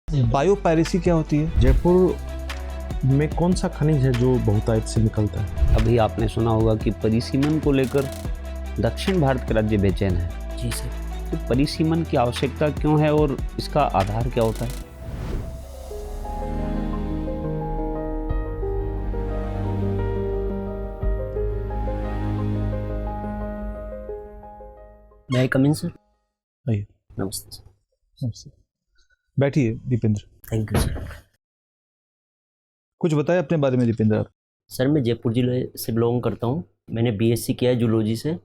Biopiracy क्या होती है? जयपुर में कौन सा खनिज है जो बहुतायत से निकलता है? अभी आपने सुना होगा कि परिसीमन को लेकर दक्षिण भारत के राज्य बेचैन है। जी सर। तो परिसीमन की आवश्यकता क्यों है और इसका आधार क्या होता है? may I come in sir? आइए। नमस्ते सर। नमस्ते। बैठिए दीपेंद्र। Thank you sir. कुछ बताएं अपने बारे में दीपेंद्र आप। सर मैं जयपुर जिले से बिलोंग करता हूँ। मैंने बीएससी किया है जूलॉजी से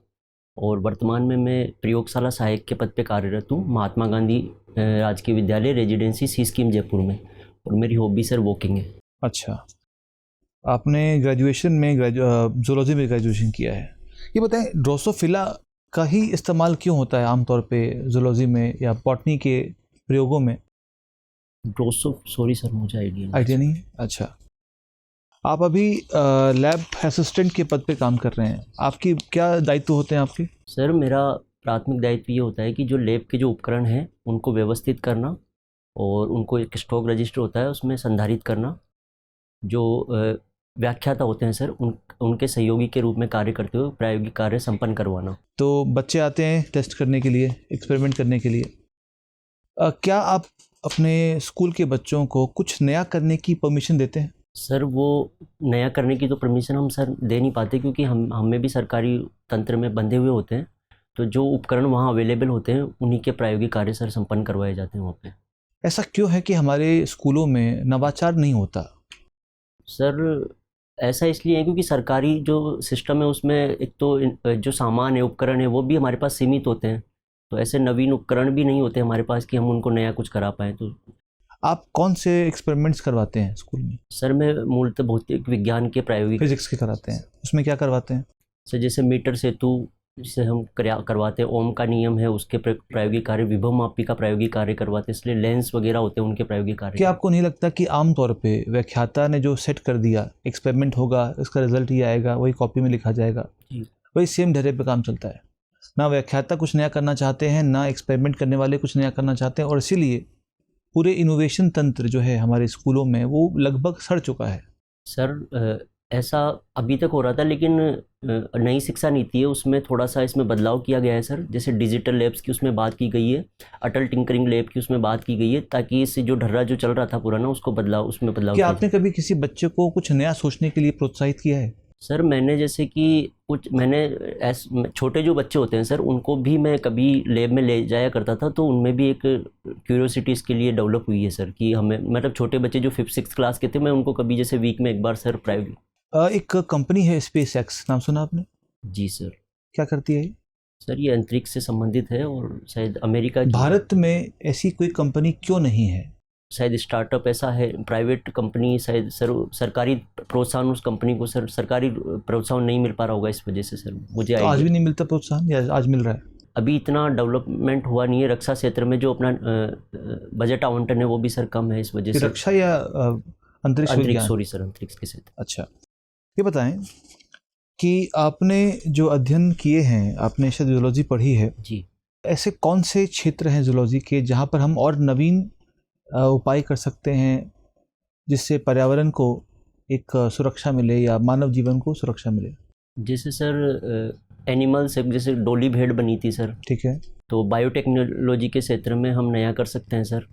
और वर्तमान में मैं प्रयोगशाला सहायक के पद पे कार्यरत हूँ महात्मा गांधी राजकीय विद्यालय रेजिडेंसी सी स्कीम जयपुर में। और मेरी हॉबी सर वॉकिंग है। अच्छा, आपने ग्रेजुएशन में जूलॉजी में ग्रेजुएशन किया है। ये बताएं ड्रोसोफिला का ही इस्तेमाल क्यों होता है आमतौर पे जूलॉजी में या बॉटनी के प्रयोगों में? सॉरी सर मुझे आइडिया नहीं है। अच्छा, आप अभी लैब असिस्टेंट के पद पे काम कर रहे हैं। आपकी क्या दायित्व होते हैं आपके? सर मेरा प्राथमिक दायित्व ये होता है कि जो लैब के जो उपकरण हैं उनको व्यवस्थित करना और उनको एक स्टॉक रजिस्टर होता है उसमें संधारित करना। जो व्याख्याता होते हैं सर उनके सहयोगी के रूप में कार्य करते हुए प्रायोगिक कार्य संपन्न करवाना। तो बच्चे आते हैं टेस्ट करने के लिए, एक्सपेरिमेंट करने के लिए। क्या आप अपने स्कूल के बच्चों को कुछ नया करने की परमिशन देते हैं? सर वो नया करने की तो परमिशन हम सर दे नहीं पाते क्योंकि हमें भी सरकारी तंत्र में बंधे हुए होते हैं। तो जो उपकरण वहाँ अवेलेबल होते हैं उन्हीं के प्रायोगिक कार्य सर संपन्न करवाए जाते हैं वहाँ पे। ऐसा क्यों है कि हमारे स्कूलों में नवाचार नहीं होता? सर ऐसा इसलिए है क्योंकि सरकारी जो सिस्टम है उसमें एक तो जो सामान है उपकरण है वो भी हमारे पास सीमित होते हैं। तो ऐसे नवीन उपकरण भी नहीं होते हमारे पास कि हम उनको नया कुछ करा पाएँ। तो आप कौन से एक्सपेरिमेंट्स करवाते हैं स्कूल में? सर मैं मूलतः भौतिक विज्ञान के प्रायोगिक फिजिक्स के कराते हैं। उसमें क्या करवाते हैं? सर जैसे मीटर सेतु जिसे हम करवाते हैं, ओम का नियम है उसके प्रायोगिक कार्य, विभव मापी का प्रायोगिक कार्य करवाते हैं। इसलिए लेंस वगैरह होते हैं उनके प्रायोगिक कार्य। क्या आपको नहीं लगता कि आमतौर पे व्याख्याता ने जो सेट कर दिया एक्सपेरिमेंट होगा, इसका रिजल्ट ये आएगा, वही कॉपी में लिखा जाएगा, वही सेम ढर्रे पे काम चलता है? ना व्याख्याता कुछ नया करना चाहते हैं, ना एक्सपेरिमेंट करने वाले कुछ नया करना चाहते हैं, और इसीलिए पूरे इनोवेशन तंत्र जो है हमारे स्कूलों में वो लगभग सड़ चुका है। सर ऐसा अभी तक हो रहा था लेकिन नई शिक्षा नीति है उसमें थोड़ा सा इसमें बदलाव किया गया है सर। जैसे डिजिटल लैब्स की उसमें बात की गई है, अटल टिंकरिंग लैब की उसमें बात की गई है ताकि इससे जो ढर्रा जो चल रहा था पुराना उसको उसमें बदलाव। क्या आपने कभी किसी बच्चे को कुछ नया सोचने के लिए प्रोत्साहित किया है? सर मैंने जैसे कि छोटे जो बच्चे होते हैं सर उनको भी मैं कभी लैब में ले जाया करता था तो उनमें भी एक क्यूरियोसिटी इसके लिए डेवलप हुई है सर कि हमें मतलब छोटे बच्चे जो 5th-6th क्लास के थे मैं उनको कभी जैसे वीक में एक बार सर प्राइवेट। एक कंपनी है SpaceX, नाम सुना आपने? जी सर। क्या करती है सर? ये अंतरिक्ष से संबंधित है और शायद अमेरिका। भारत में ऐसी कोई कंपनी क्यों नहीं है? शायद स्टार्टअप ऐसा है, प्राइवेट कंपनी शायद सर, सरकारी प्रोत्साहन उस कंपनी को सर सरकारी प्रोत्साहन नहीं मिल पा रहा होगा इस वजह से सर मुझे। तो आज भी नहीं मिलता प्रोत्साहन या आज मिल रहा है? अभी इतना डेवलपमेंट हुआ नहीं है रक्षा क्षेत्र में, जो अपना बजट आवंटन है वो भी सर कम है इस वजह से। रक्षा या अंतरिक्ष? सॉरी सर, अंतरिक्ष के क्षेत्र। अच्छा, ये बताएं कि आपने जो अध्ययन किए हैं, आपने शायद जूलॉजी पढ़ी है जी, ऐसे कौन से क्षेत्र हैं जूलॉजी के जहाँ पर हम और नवीन उपाय कर सकते हैं जिससे पर्यावरण को एक सुरक्षा मिले या मानव जीवन को सुरक्षा मिले? जैसे सर एनिमल्स, जैसे डोली भेड़ बनी थी सर, ठीक है, तो बायोटेक्नोलॉजी के क्षेत्र में हम नया कर सकते हैं सर।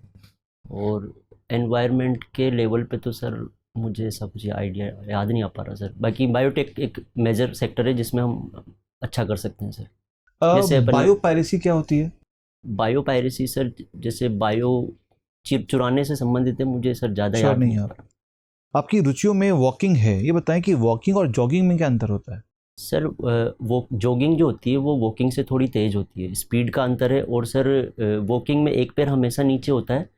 और एनवायरनमेंट के लेवल पे तो सर मुझे सब कुछ आइडिया याद नहीं आ पा रहा सर। बाकी बायोटेक एक मेजर सेक्टर है जिसमें हम अच्छा कर सकते हैं सर। जैसे बायोपायरेसी क्या होती है? बायोपायरेसी सर जैसे बायो चिप चुराने से संबंधित है, मुझे सर ज़्यादा याद नहीं आ रहा। आपकी रुचियों में वॉकिंग है, ये बताएं कि वॉकिंग और जॉगिंग में क्या अंतर होता है? सर वो जॉगिंग जो होती है वो वॉकिंग से थोड़ी तेज़ होती है, स्पीड का अंतर है। और सर वॉकिंग में एक पैर हमेशा नीचे होता है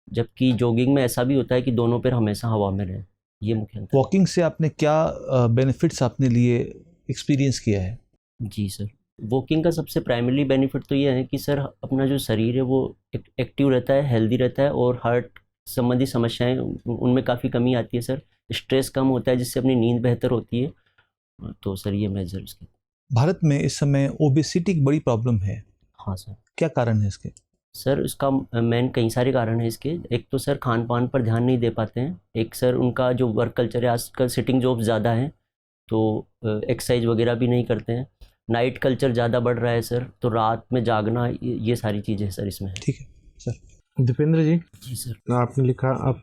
जबकि जॉगिंग में ऐसा भी होता है कि दोनों पैर हमेशा हवा में रहे। ये मुख्य अंतर। वॉकिंग से आपने क्या बेनिफिट्स आपने लिए, एक्सपीरियंस किया है? जी सर, वॉकिंग का सबसे प्राइमरी बेनिफिट तो ये है कि सर अपना जो शरीर है वो एक्टिव रहता है, हेल्दी रहता है और हार्ट संबंधी समस्याएं उनमें काफ़ी कमी आती है सर। स्ट्रेस कम होता है जिससे अपनी नींद बेहतर होती है। तो सर ये मेजर इसके। भारत में इस समय ओबेसिटी एक बड़ी प्रॉब्लम है। हाँ सर। क्या कारण है इसके? सर इसका मेन कई सारे कारण हैं इसके। एक तो सर खान पान पर ध्यान नहीं दे पाते हैं। एक सर उनका जो वर्क कल्चर है, आजकल सिटिंग जॉब्स ज़्यादा हैं तो एक्सरसाइज वगैरह भी नहीं करते हैं। नाइट कल्चर ज़्यादा बढ़ रहा है सर, तो रात में जागना, ये सारी चीज़ें सर इसमें है। ठीक है सर। दीपेंद्र जी, जी सर। आपने लिखा आप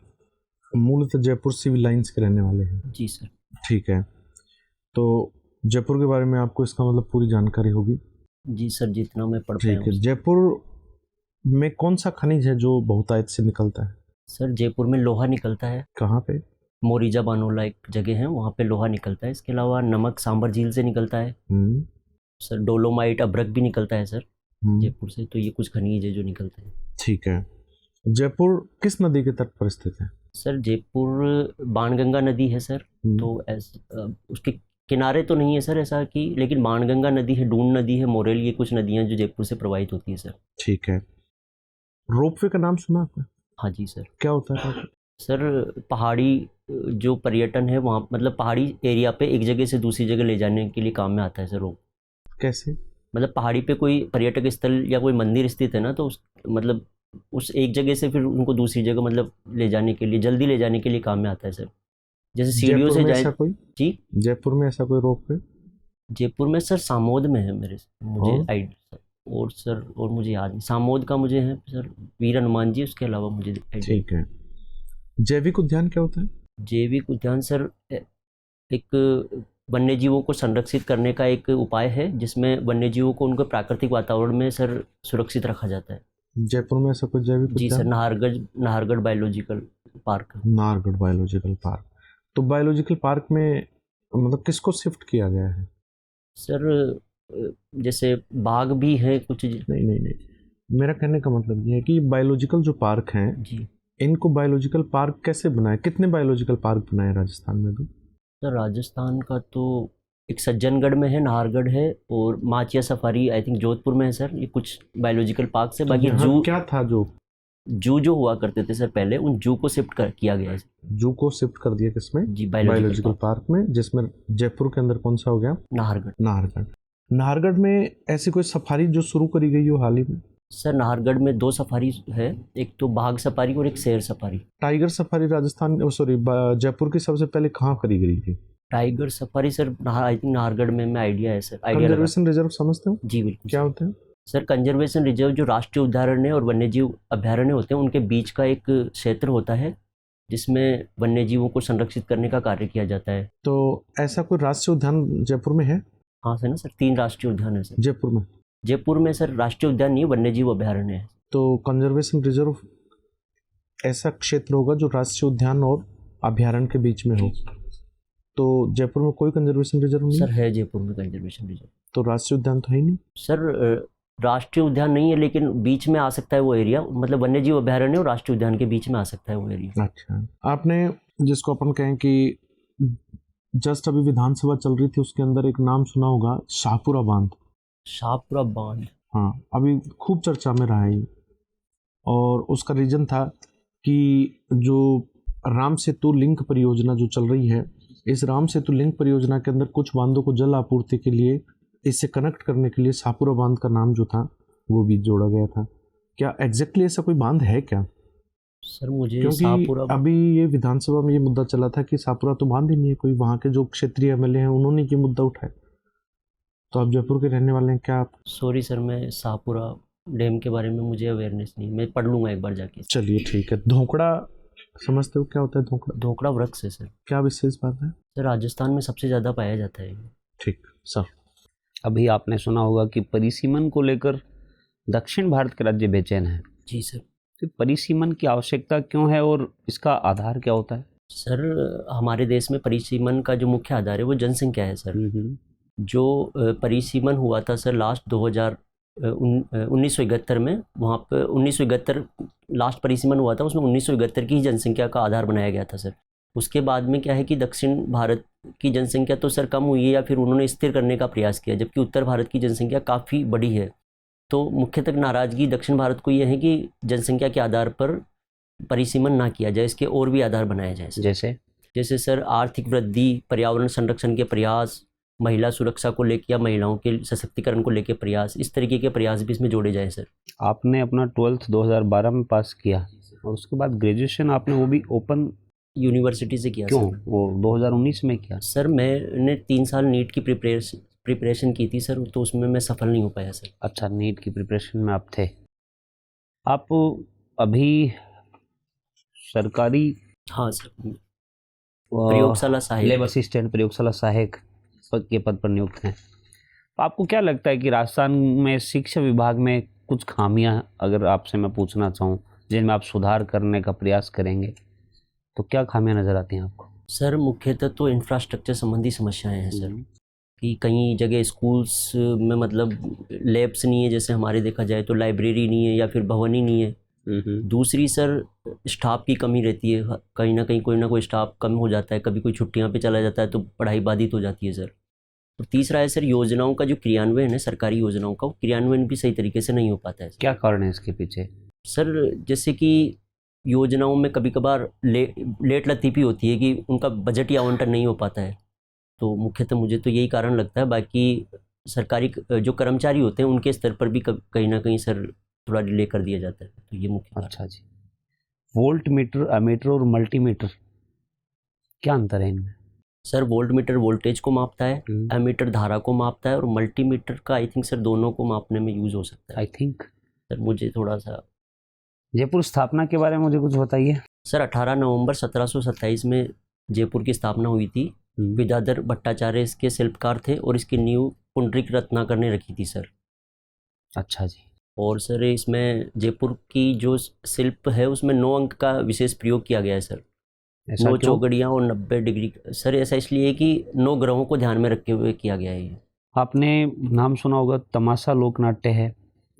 मूलतः जयपुर सिविल लाइंस के रहने वाले हैं। जी सर। ठीक है, तो जयपुर के बारे में आपको इसका मतलब पूरी जानकारी होगी। जी सर, जितना मैं पढ़ पाया ठीक है, हूँ। जयपुर में कौन सा खनिज है जो बहुतायत से निकलता है? सर जयपुर में लोहा निकलता है। कहाँ पे? मोरीजा बानोला एक जगह है, वहाँ पे लोहा निकलता है। इसके अलावा नमक सांबर झील से निकलता है सर। डोलोमाइट अभ्रक भी निकलता है सर जयपुर से। तो ये कुछ खनिज है जो निकलते हैं। ठीक है, जयपुर किस नदी के तट पर स्थित है? सर जयपुर बाणगंगा नदी है सर। तो उसके किनारे तो नहीं है सर ऐसा कि, लेकिन बाणगंगा नदी है, डून नदी है, मोरेल, ये कुछ नदियाँ जो जयपुर से प्रवाहित होती है सर। ठीक है, रोपवे का नाम सुना आपने? हाँ जी सर। क्या होता है रोपवे? सर पहाड़ी जो पर्यटन है वहाँ, मतलब पहाड़ी एरिया पे एक जगह से दूसरी जगह ले जाने के लिए काम में आता है सर रोप। कैसे? मतलब पहाड़ी पे कोई पर्यटक स्थल या कोई मंदिर स्थित है ना, तो उस एक जगह से फिर उनको दूसरी जगह मतलब ले जाने के लिए, जल्दी ले जाने के लिए काम में आता है सर। जैसे सीढ़ियों से जाए। जी, जयपुर में ऐसा कोई रोपवे? जयपुर में सर सामोद में है मुझे आइडिया। और सर और मुझे याद नहीं, सामोद का मुझे है सर, वीर हनुमान जी, उसके अलावा मुझे ठीक है। जैविक उद्यान क्या होता है? जैविक उद्यान सर एक वन्य जीवों को संरक्षित करने का एक उपाय है, जिसमें वन्य जीवों को उनके प्राकृतिक वातावरण में सर सुरक्षित रखा जाता है। जयपुर में ऐसा कोई जैविक जी उद्यान? Sir, Nahargarh biological park. Nahargarh biological park. तो बायोलॉजिकल पार्क में मतलब किसको शिफ्ट किया गया है? सर जैसे बाघ भी है कुछ। नहीं, मेरा कहने का मतलब ये है कि बायोलॉजिकल जो पार्क हैं जी, इनको बायोलॉजिकल पार्क कैसे बनाए? कितने बायोलॉजिकल पार्क बनाए राजस्थान में भी? सर राजस्थान का तो एक सज्जनगढ़ में है, नाहरगढ़ है, और Machia safari I think Jodhpur में है सर। ये कुछ बायोलॉजिकल पार्क से। बाकी जू क्या था जो हुआ करते थे सर पहले, उन जू को शिफ्ट किया गया है। जू को शिफ्ट कर दिया किसमें? जी, बायोलॉजिकल पार्क में, जिसमें जयपुर के अंदर कौन सा हो गया? नाहरगढ़। नाहरगढ़ में ऐसी कोई सफारी जो शुरू करी गई हो हाल ही में? सर नाहरगढ़ में 2 सफारी है, एक तो बाघ सफारी और एक शेर सफारी। टाइगर सफारी जयपुर की सबसे पहले कहाँ करी गई थी? Tiger safari sir I think Nahargarh में आइडिया है सर। कंजर्वेशन रिजर्व समझते हो? जी बिल्कुल। क्या होते हैं सर? कंजर्वेशन रिजर्व जो राष्ट्रीय उद्यान और वन्यजीव अभ्यारण्य होते हैं, उनके बीच का एक क्षेत्र होता है जिसमें वन्य जीवों को संरक्षित करने का कार्य किया जाता है। तो ऐसा कोई राष्ट्रीय उद्यान जयपुर में है? हाँ सर, ना सर 3 राष्ट्रीय उद्यान है सर जयपुर में सर। राष्ट्रीय उद्यान नहीं, वन्यजीव अभ्यारण्य है। तो कंजर्वेशन रिजर्व ऐसा क्षेत्र होगा जो राष्ट्रीय उद्यान और अभ्यारण्य के बीच में हो। तो जयपुर में कोई कंजर्वेशन रिजर्व नहीं सर? है जयपुर में कंजर्वेशन रिजर्व। तो राष्ट्रीय उद्यान तो है ही नहीं सर। राष्ट्रीय उद्यान नहीं है, लेकिन बीच में आ सकता है वो एरिया, मतलब वन्यजीव अभ्यारण्य और राष्ट्रीय उद्यान के बीच में आ सकता है वो एरिया। अच्छा, आपने जिसको अपन कहें कि जस्ट अभी विधानसभा चल रही थी, उसके अंदर एक नाम सुना होगा, शाहपुरा बांध। शाहपुरा बांध? हाँ, अभी खूब चर्चा में रहा है। और उसका रीजन था कि जो राम सेतु लिंक परियोजना जो चल रही है, इस राम सेतु लिंक परियोजना के अंदर कुछ बांधों को जल आपूर्ति के लिए, इससे कनेक्ट करने के लिए शाहपुरा बांध का नाम जो था वो भी जोड़ा गया था। क्या एग्जैक्टली ऐसा कोई बांध है क्या? सर मुझे क्योंकि अभी ये विधानसभा में ये मुद्दा चला था कि शाहपुरा तो बांध ही नहीं है कोई, वहाँ के जो क्षेत्रीय एमएलए हैं उन्होंने ये मुद्दा उठाया। तो आप जयपुर के रहने वाले हैं, क्या आप? सॉरी सर, मैं शाहपुरा डैम के बारे में मुझे अवेयरनेस नहीं, मैं पढ़ लूँगा एक बार जाके। चलिए ठीक है। धोकड़ा समझते हो क्या होता है? धोकड़ा वृक्ष है सर। क्या विशेष बात है? सर राजस्थान में सबसे ज़्यादा पाया जाता है। ठीक सर। अभी आपने सुना होगा कि परिसीमन को लेकर दक्षिण भारत के राज्य बेचैन हैं। जी सर। तो परिसीमन की आवश्यकता क्यों है और इसका आधार क्या होता है? सर हमारे देश में परिसीमन का जो मुख्य आधार है वो जनसंख्या है सर। जो परिसीमन हुआ था सर लास्ट 1971 में, वहाँ पर 1971 लास्ट परिसीमन हुआ था, उसमें 1971 की जनसंख्या का आधार बनाया गया था सर। उसके बाद में क्या है कि दक्षिण भारत की जनसंख्या तो सर कम हुई है या फिर उन्होंने स्थिर करने का प्रयास किया, जबकि उत्तर भारत की जनसंख्या काफ़ी बड़ी है। तो मुख्यतः नाराज़गी दक्षिण भारत को ये है कि जनसंख्या के आधार पर परिसीमन ना किया जाए, इसके और भी आधार बनाए जाए। जैसे सर आर्थिक वृद्धि, पर्यावरण संरक्षण के प्रयास, महिला सुरक्षा को लेकर या महिलाओं के सशक्तिकरण को लेकर प्रयास, इस तरीके के प्रयास भी इसमें जोड़े जाएं सर। आपने अपना 12th 2012 में पास किया और उसके बाद ग्रेजुएशन आपने वो भी ओपन यूनिवर्सिटी से किया। क्यों सर वो 2019 में किया? सर मैंने 3 साल नीट की प्रिपरेशन की थी सर, तो उसमें मैं सफल नहीं हो पाया सर। अच्छा, नीट की प्रिपरेशन में आप थे। आप अभी सरकारी हाँ सर, प्रयोगशाला सहायक, लैब असिस्टेंट प्रयोगशाला सहायक पद के पद पर नियुक्त हैं। तो आपको क्या लगता है कि राजस्थान में शिक्षा विभाग में कुछ खामियां, अगर आपसे मैं पूछना चाहूँ, जिनमें आप सुधार करने का प्रयास करेंगे, तो क्या खामियां नज़र आती हैं आपको? सर मुख्यतः तो इंफ्रास्ट्रक्चर संबंधी समस्याएं हैं सर, कि कई जगह स्कूल्स में मतलब लैब्स नहीं है, जैसे हमारे देखा जाए तो लाइब्रेरी नहीं है या फिर भवन ही नहीं है। दूसरी सर स्टाफ की कमी रहती है, कहीं ना कहीं कोई ना कोई स्टाफ कम हो जाता है, कभी कोई छुट्टियां पे चला जाता है तो पढ़ाई बाधित हो जाती है सर। और तीसरा है सर योजनाओं का जो क्रियान्वयन है, सरकारी योजनाओं का, वो क्रियान्वयन भी सही तरीके से नहीं हो पाता है। क्या कारण है इसके पीछे? सर जैसे कि योजनाओं में कभी कभार लेट लतीफ़ी होती है कि उनका बजट या आवंटन नहीं हो पाता है, तो मुख्यतः मुझे तो यही कारण लगता है। बाकी सरकारी जो कर्मचारी होते हैं उनके स्तर पर भी कहीं ना कहीं सर थोड़ा डिले कर दिया जाता है, तो ये मुख्य। अच्छा जी, वोल्ट मीटर, अमीटर और मल्टीमीटर, क्या अंतर है इनमें? सर वोल्ट मीटर वोल्टेज को मापता है, एमीटर धारा को मापता है, और मल्टीमीटर का आई थिंक सर दोनों को मापने में यूज़ हो सकता है। आई थिंक सर मुझे थोड़ा सा जयपुर स्थापना के बारे में मुझे कुछ बताइए। सर 18 नवंबर 1727 में जयपुर की स्थापना हुई थी। विद्याधर भट्टाचार्य इसके शिल्पकार थे और इसकी नींव पुंडरीक रत्नाकर ने रखी थी सर। अच्छा जी। और सर इसमें जयपुर की जो शिल्प है उसमें 9 अंक का विशेष प्रयोग किया गया है सर। 9 चौगड़ियाँ और 90 डिग्री। सर ऐसा इसलिए है कि 9 ग्रहों को ध्यान में रखते हुए किया गया है ये। आपने नाम सुना होगा, तमाशा लोकनाट्य है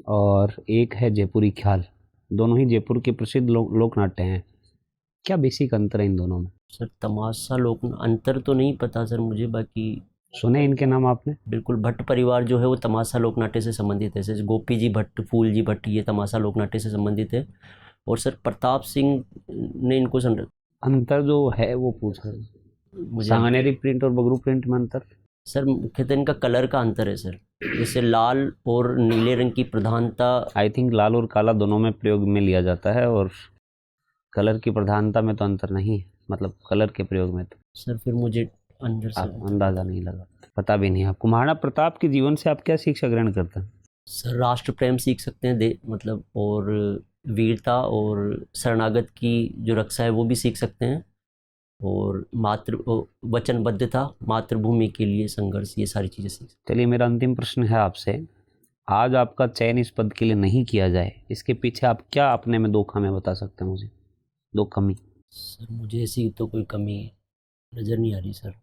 और एक है जयपुरी ख्याल, दोनों ही जयपुर के प्रसिद्ध लोकनाट्य हैं। क्या बेसिक अंतर है इन दोनों में? सर तमाशा लोक अंतर तो नहीं पता सर मुझे, बाकी सुने इनके नाम आपने? बिल्कुल, भट्ट परिवार जो है वो तमाशा लोकनाट्य से संबंधित है। जैसे गोपी जी भट्ट, फूल जी भट्ट, ये तमाशा लोकनाट्य से संबंधित है। और सर प्रताप सिंह ने इनको अंतर जो है वो पूछ रहे, सांगनेरी प्रिंट और बगरू प्रिंट में अंतर? सर मुख्यतः इनका कलर का अंतर है सर, जैसे लाल और नीले रंग की प्रधानता। आई थिंक लाल और काला दोनों में प्रयोग में लिया जाता है और कलर की प्रधानता में तो अंतर नहीं है, मतलब कलर के प्रयोग में। तो सर फिर मुझे अंदर से अंदाज़ा नहीं लगा, पता भी नहीं आपको। महाराणा प्रताप के जीवन से आप क्या शिक्षा ग्रहण करते हैं? सर राष्ट्र प्रेम सीख सकते हैं मतलब, और वीरता और शरणागत की जो रक्षा है वो भी सीख सकते हैं, और वचनबद्धता, मातृभूमि के लिए संघर्ष, ये सारी चीज़ें सीख सकते हैं। चलिए मेरा अंतिम प्रश्न है आपसे, आज आपका चयन इस पद के लिए नहीं किया जाए, इसके पीछे आप क्या अपने में 2 खामियां बता सकते हैं मुझे? 2 कमी। सर मुझे ऐसी तो कोई कमी नज़र नहीं आ रही सर।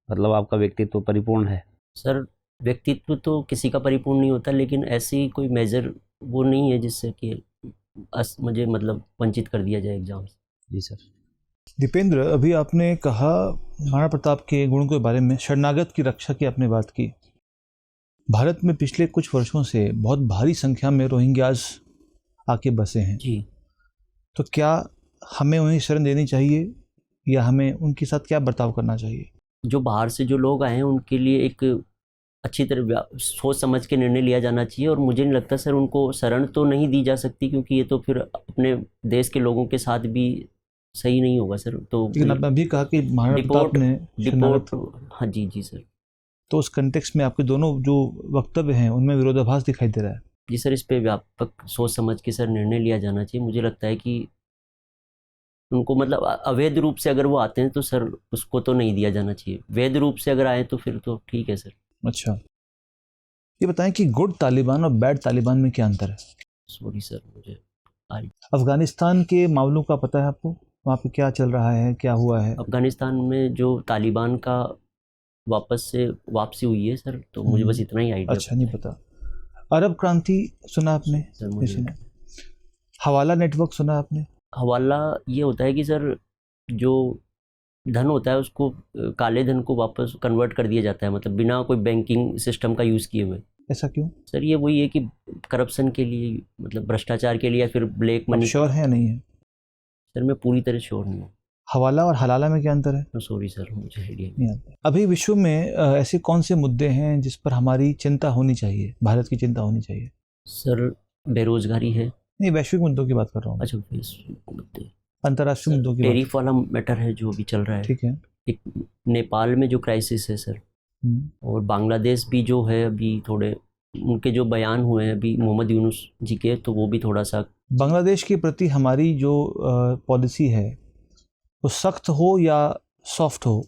मतलब आपका व्यक्तित्व परिपूर्ण है? सर व्यक्तित्व तो किसी का परिपूर्ण नहीं होता, लेकिन ऐसी कोई मेजर वो नहीं है जिससे कि मुझे मतलब वंचित कर दिया जाए एग्जाम से। जी सर। दीपेंद्र, अभी आपने कहा महाराणा प्रताप के गुणों के बारे में, शरणागत की रक्षा की आपने बात की। भारत में पिछले कुछ वर्षों से बहुत भारी संख्या में रोहिंग्याज आके बसे हैं जी। तो क्या हमें उन्हें शरण देनी चाहिए या हमें उनके साथ क्या बर्ताव करना चाहिए? जो बाहर से जो लोग आए हैं उनके लिए एक अच्छी तरह सोच समझ के निर्णय लिया जाना चाहिए, और मुझे नहीं लगता सर उनको शरण तो नहीं दी जा सकती, क्योंकि ये तो फिर अपने देश के लोगों के साथ भी सही नहीं होगा सर। तो लेकिन आपने अभी कहा कि महाराणा प्रताप ने डिपोर्ट, हाँ जी जी सर। तो उस कंटेक्स्ट में आपके दोनों जो वक्तव्य हैं उनमें विरोधाभास दिखाई दे रहा है। जी सर, इस पे व्यापक सोच समझ के सर निर्णय लिया जाना चाहिए। मुझे लगता है कि उनको मतलब अवैध रूप से अगर वो आते हैं तो सर उसको तो नहीं दिया जाना चाहिए, वैध रूप से अगर आए तो फिर तो ठीक है सर। अच्छा, ये बताएं कि गुड तालिबान और बैड तालिबान में क्या अंतर है? सॉरी सर, मुझे अफगानिस्तान के मामलों का पता है आपको? वहाँ पे क्या चल रहा है, क्या हुआ है? अफगानिस्तान में जो तालिबान का वापसी हुई है सर, तो मुझे बस इतना ही आइडिया। अच्छा, नहीं पता। अरब क्रांति सुना आपने? सर मुझे सुना। हवाला नेटवर्क सुना आपने? हवाला ये होता है कि सर जो धन होता है उसको, काले धन को वापस कन्वर्ट कर दिया जाता है, मतलब बिना कोई बैंकिंग सिस्टम का यूज़ किए हुए। ऐसा क्यों? सर ये वही है कि करप्शन के लिए, मतलब भ्रष्टाचार के लिए, या फिर ब्लैक मनी। श्योर है या नहीं है? सर मैं पूरी तरह श्योर नहीं हूँ। हवाला और हलाला में क्या अंतर है? सॉरी सर, मुझे आइडिया नहीं आता। अभी विश्व में ऐसे कौन से मुद्दे हैं जिस पर हमारी चिंता होनी चाहिए, भारत की चिंता होनी चाहिए? सर बेरोजगारी है। नहीं, वैश्विक मुद्दों की बात कर रहा हूँ, अच्छा, मुद्दे अंतर्राष्ट्रीय मुद्दों की बात। टेरिफ वाला मैटर है जो अभी चल रहा है। ठीक है। एक नेपाल में जो क्राइसिस है सर, और बांग्लादेश भी जो है अभी थोड़े उनके जो बयान हुए हैं अभी मोहम्मद यूनुस जी के, तो वो भी थोड़ा सा। बांग्लादेश के प्रति हमारी जो पॉलिसी है वो सख्त हो या सॉफ्ट हो?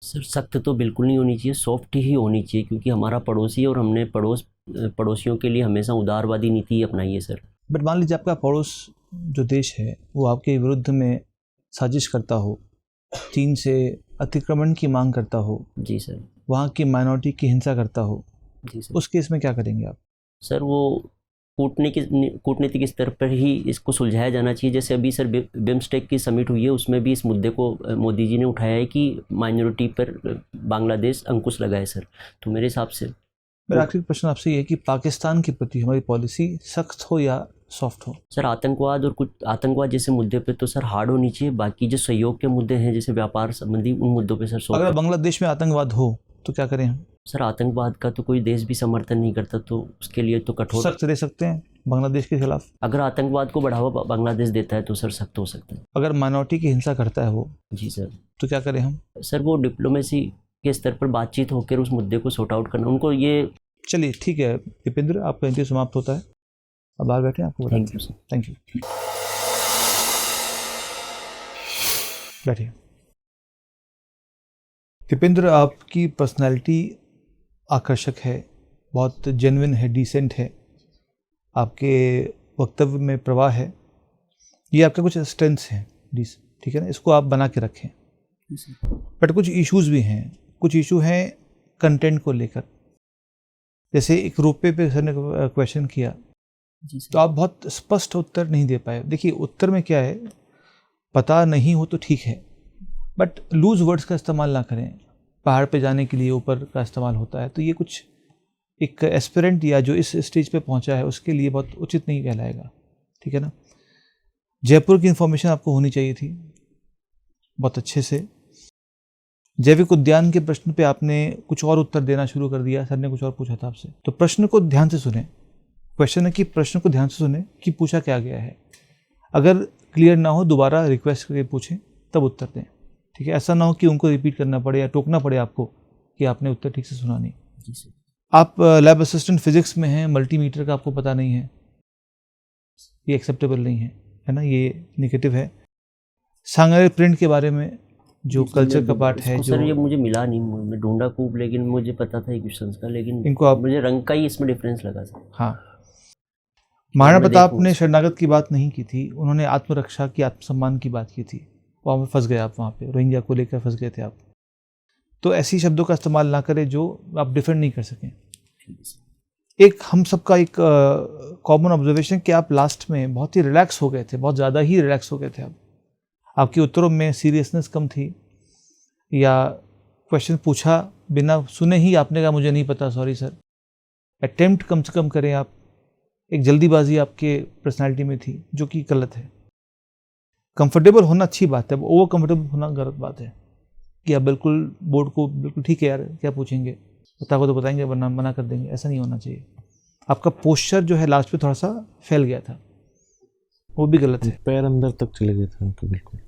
सर सख्त तो बिल्कुल नहीं होनी चाहिए, सॉफ्ट ही होनी चाहिए, क्योंकि हमारा पड़ोसी है और हमने पड़ोसियों के लिए हमेशा उदारवादी नीति अपनाई है सर। बट मान लीजिए आपका पड़ोस जो देश है वो आपके विरुद्ध में साजिश करता हो, चीन से अतिक्रमण की मांग करता हो, जी सर। वहाँ की माइनॉरिटी की हिंसा करता हो, जी सर। उस केस में क्या करेंगे आप? सर वो कूटनीतिक स्तर पर ही इसको सुलझाया जाना चाहिए। जैसे अभी सर बिम्स्टेक की समिट हुई है, उसमें भी इस मुद्दे को मोदी जी ने उठाया है कि माइनॉरिटी पर बांग्लादेश अंकुश लगाए सर। तो मेरे हिसाब से मेरा आखिरी प्रश्न आपसे ये है कि पाकिस्तान के प्रति हमारी पॉलिसी सख्त हो या सॉफ्ट हो? सर आतंकवाद और कुछ आतंकवाद जैसे मुद्दे पे तो सर हार्ड होनी चाहिए। बाकी जो सहयोग के मुद्दे हैं जैसे व्यापार संबंधी, उन मुद्दों पे सर अगर बांग्लादेश में आतंकवाद हो तो क्या करें हम? सर आतंकवाद का तो कोई देश भी समर्थन नहीं करता, तो उसके लिए तो कठोर सख्त रह सकते हैं बांग्लादेश के खिलाफ? अगर आतंकवाद को बढ़ावा बांग्लादेश देता है तो सर सख्त हो सकता है। अगर माइनॉरिटी की हिंसा करता है वो, जी सर। तो क्या करें हम? सर वो डिप्लोमेसी के स्तर पर बातचीत होकर उस मुद्दे को सॉर्ट आउट करना, उनको ये। चलिए ठीक है दीपेंद्र, आपका इंटरव्यू समाप्त होता है, अब बाहर बैठे आपको बताते हैं। Thank you sir. Thank you. बैठिए। दीपेंद्र, आपकी पर्सनालिटी आकर्षक है, बहुत जेन्युइन है, डिसेंट है, आपके वक्तव्य में प्रवाह है, ये आपके कुछ स्ट्रेंथ्स हैं, ठीक है ना, इसको आप बना के रखें। बट कुछ इश्यूज भी हैं, कुछ इशू हैं कंटेंट को लेकर। जैसे एक रुपये पे सर ने क्वेश्चन किया तो आप बहुत स्पष्ट उत्तर नहीं दे पाए। देखिए उत्तर में क्या है, पता नहीं हो तो ठीक है, बट लूज वर्ड्स का इस्तेमाल ना करें। पहाड़ पे जाने के लिए ऊपर का इस्तेमाल होता है, तो ये कुछ एक एस्पिरेंट या जो इस स्टेज पे पहुंचा है उसके लिए बहुत उचित नहीं कहलाएगा, ठीक है ना। जयपुर की इन्फॉर्मेशन आपको होनी चाहिए थी बहुत अच्छे से। जैविक उद्यान के प्रश्न पे आपने कुछ और उत्तर देना शुरू कर दिया, सर ने कुछ और पूछा था आपसे, तो प्रश्न को ध्यान से सुने। क्वेश्चन है कि प्रश्न को ध्यान से सुने कि पूछा क्या गया है। अगर क्लियर ना हो दोबारा रिक्वेस्ट करके पूछें, तब उत्तर दें, ठीक है। ऐसा ना हो कि उनको रिपीट करना पड़े या टोकना पड़े आपको कि आपने उत्तर ठीक से सुना नहीं। जी सर। आप लैब असिस्टेंट फिजिक्स में हैं, मल्टीमीटर का आपको पता नहीं है, ये एक्सेप्टेबल नहीं है ना, ये नेगेटिव है। सांगानेर प्रिंट के बारे में जो कल्चर का पार्ट है, जो सर ये मुझे मिला नहीं, मैं ढूंढा खूब, लेकिन मुझे पता था क्वेश्चंस का, लेकिन इनको आप मुझे रंग का ही इसमें डिफरेंस लगा सर। हाँ, महाराणा प्रताप ने शरणागत की बात नहीं की थी, उन्होंने आत्मरक्षा की, आत्मसम्मान की बात की थी। वहाँ फंस गए आप, वहाँ पे रोहिंग्या को लेकर फंस गए थे आप। तो ऐसी शब्दों का इस्तेमाल ना करें जो आप डिफेंड नहीं कर सकें। एक हम सबका एक कॉमन ऑब्जर्वेशन कि आप लास्ट में बहुत ही रिलैक्स हो गए थे, बहुत ज़्यादा ही रिलैक्स हो गए थे आप। आपके उत्तरों में सीरियसनेस कम थी, या क्वेश्चन पूछा बिना सुने ही आपने कहा मुझे नहीं पता, सॉरी सर। अटेम्प्ट कम से कम करें आप। एक जल्दीबाजी आपके पर्सनालिटी में थी जो कि गलत है। कंफर्टेबल होना अच्छी बात है, ओवर कंफर्टेबल होना गलत बात है कि आप बिल्कुल बोर्ड को बिल्कुल ठीक है यार क्या पूछेंगे, पता को तो बताएंगे वरना मना कर देंगे, ऐसा नहीं होना चाहिए। आपका पोस्चर जो है लास्ट पे थोड़ा सा फैल गया था, वो भी गलत है। पैर अंदर तक चले गए थे उनके, बिल्कुल।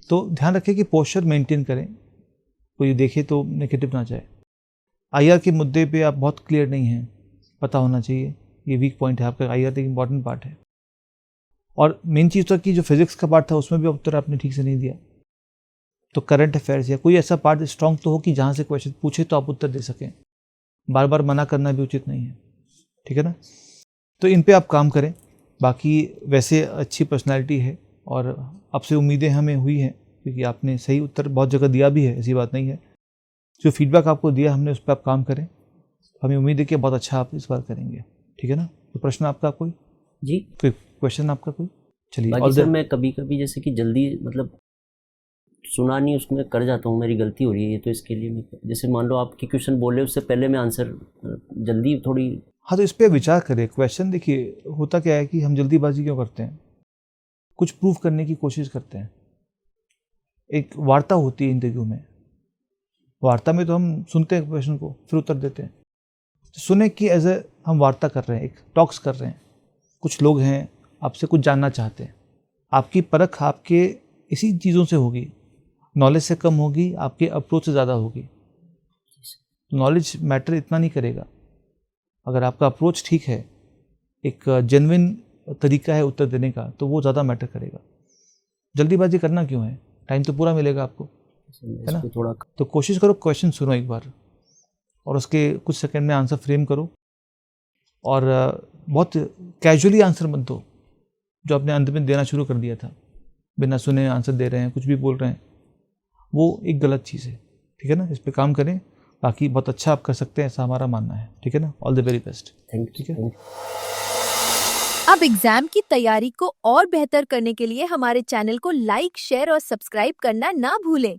तो ध्यान रखें कि पोस्चर मेंटेन करें, कोई देखे तो नेगेटिव ना जाए। आईआर के मुद्दे पे आप बहुत क्लियर नहीं हैं, पता होना चाहिए, ये वीक पॉइंट है आपका। आईआर एक इंपॉर्टेंट पार्ट है। और मेन चीज़ था कि जो फिजिक्स का पार्ट था उसमें भी उत्तर आपने ठीक से नहीं दिया। तो करंट अफेयर्स या कोई ऐसा पार्ट स्ट्रॉन्ग तो हो कि जहाँ से क्वेश्चन पूछे तो आप उत्तर दे सकें। बार बार मना करना भी उचित नहीं है, ठीक है ना। तो इन पे आप काम करें। बाकी वैसे अच्छी पर्सनालिटी है और आपसे उम्मीदें हमें हुई हैं, क्योंकि आपने सही उत्तर बहुत जगह दिया भी है, ऐसी बात नहीं है। जो फीडबैक आपको दिया हमने उस पर आप काम करें। हमें उम्मीद है कि बहुत अच्छा आप इस बार करेंगे, ठीक है ना। तो प्रश्न आपका कोई जी, कोई क्वेश्चन आपका कोई? चलिए। बाकी सर मैं कभी कभी जैसे कि जल्दी मतलब सुना नहीं उसमें कर जाता हूँ, मेरी गलती हो रही है ये, तो इसके लिए मैं जैसे मान लो आपके क्वेश्चन बोले उससे पहले मैं आंसर जल्दी थोड़ी। हाँ, तो इस पर विचार करें। क्वेश्चन देखिए होता क्या है कि हम जल्दीबाजी क्यों करते हैं, कुछ प्रूव करने की कोशिश करते हैं, एक वार्ता होती है इंटरव्यू में। वार्ता में तो हम सुनते हैं क्वेश्चन को, फिर उत्तर देते हैं। तो सुने कि एज ए हम वार्ता कर रहे हैं, एक टॉक्स कर रहे हैं। कुछ लोग हैं आपसे कुछ जानना चाहते हैं, आपकी परख आपके इसी चीज़ों से होगी, नॉलेज से कम होगी, आपके अप्रोच से ज़्यादा होगी। नॉलेज मैटर इतना नहीं करेगा, अगर आपका अप्रोच ठीक है, एक जेन्युइन तरीका है उत्तर देने का, तो वो ज़्यादा मैटर करेगा। जल्दीबाजी करना क्यों है, टाइम तो पूरा मिलेगा आपको, है ना। थोड़ा तो कोशिश करो क्वेश्चन सुनो एक बार और उसके कुछ सेकंड में आंसर फ्रेम करो, और बहुत कैजुअली आंसर मत दो जो आपने अंत में देना शुरू कर दिया था, बिना सुने आंसर दे रहे हैं, कुछ भी बोल रहे हैं, वो एक गलत चीज़ है। ठीक है ना, इस पे काम करें, बाकी बहुत अच्छा आप कर सकते हैं, ऐसा हमारा मानना है। ठीक है ना, ऑल द वेरी बेस्ट। ठीक है। अब एग्जाम की तैयारी को और बेहतर करने के लिए हमारे चैनल को लाइक, शेयर और सब्सक्राइब करना ना भूलें।